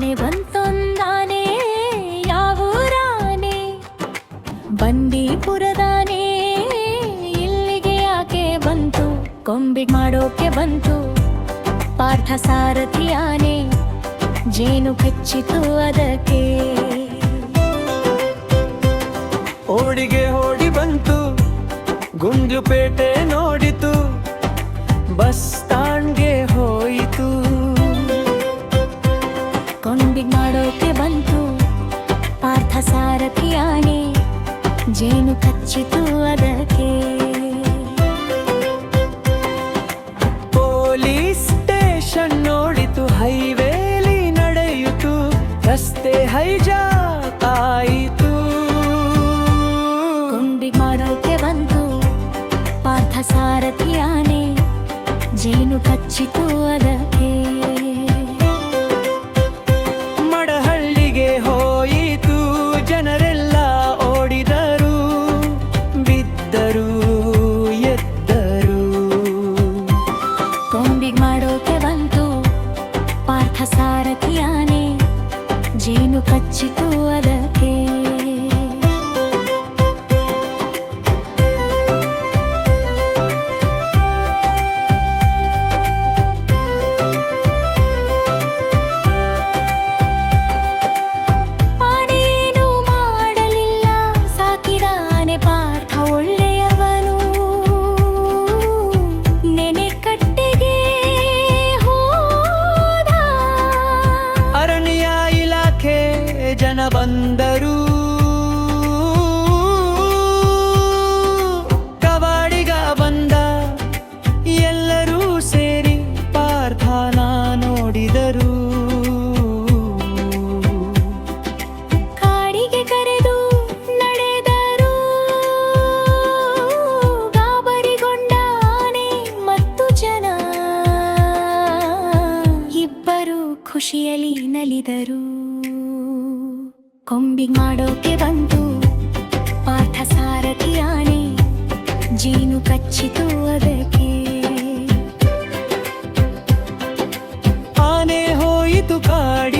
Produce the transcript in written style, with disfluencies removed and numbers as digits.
ಆನೆ ಬಂತೊಂದಾನೆ ಯಾವೂರಾನೆ ಬಂಡೀಪುರದಾನೆ ಇಲ್ಲಿಗೆ ಯಾಕೆ ಬಂತು ಕೊಂಬಿಗ್ ಮಾಡೋಕೆ ಬಂತು ಪಾರ್ಥಸಾರಥಿ ಆನೆ ಜೇನು ಕಚ್ಚಿತು ಅದಕ್ಕೆ ಓಡಿಗೆ ಓಡಿ ಬಂತು ಗುಂಡ್ಲುಪೇಟೆ ನೋಡಿತು ಬಸ್ ಸ್ಟಾಂಡ್ಗೆ ಹೋಯಿತು ಕೊಂಬಿಗ್ ಮಾಡೋಕೆ ಬಂತು ಪಾರ್ಥಸಾರಥಿ ಆನೆ ಜೇನು ಕಚ್ಚಿತು ಅದಕ್ಕೆ ಪೊಲೀಸ್ ಸ್ಟೇಷನ್ ನೋಡಿತು ಹೈವೇಲಿ ನಡೆಯಿತು ರಸ್ತೆ ಹೈಜಾಕ್ ಆಯಿತು ಕೊಂಬಿಗ್ ಮಾಡೋಕೆ ಬಂತು ಪಾರ್ಥಸಾರಥಿ ಆನೆ ಜೇನು ಕಚ್ಚಿತು ಅದಕ್ಕೆ ಮಡಹಳ್ಳಿಗೆ ಹೋಯಿತು ಜನರೆಲ್ಲ ಓಡಿದರು ಬಿದ್ದರು ಎದ್ದರು ಕೊಂಬಿಗ್ ಮಾಡೋಕೆ ಬಂತು ಪಾರ್ಥಸಾರಥಿ ಆನೆ ಜೇನು ಕಚ್ಚಿತು ಅದಕ್ಕೆ ಆನೇನು ಮಾಡಲಿಲ್ಲ ಸಾಕಿದ ಆನೆ ಪಾರ್ಥ ಒಳ್ಳೆಯವನು ನೆನೆ ಕಟ್ಟೆಗೆ ಹೋದ ಅರಣ್ಯ ಇಲಾಖೆ ಜನ ಬಂದರು ಕವಾಡಿಗ ಬಂದ ಎಲ್ಲರೂ ಸೇರಿ ಪಾರ್ಥನ ನೋಡಿದರು ಕಾಡಿಗೆ ಕರೆದು ನಡೆದರು ಗಾಬರಿಗೊಂಡ ಆನೆ ಮತ್ತು ಜನ ಇಬ್ಬರು ಖುಷಿಯಲ್ಲಿ ನಲಿದರು ಕೊಂಬಿಗ್ ಮಾಡೋಕೆ ಬಂತು ಪಾರ್ಥಸಾರಥಿ ಆನೆ ಜೇನು ಕಚ್ಚಿತು ಅದಕ್ಕೆ ಆನೆ ಹೋಯಿತು ಕಾಡಿ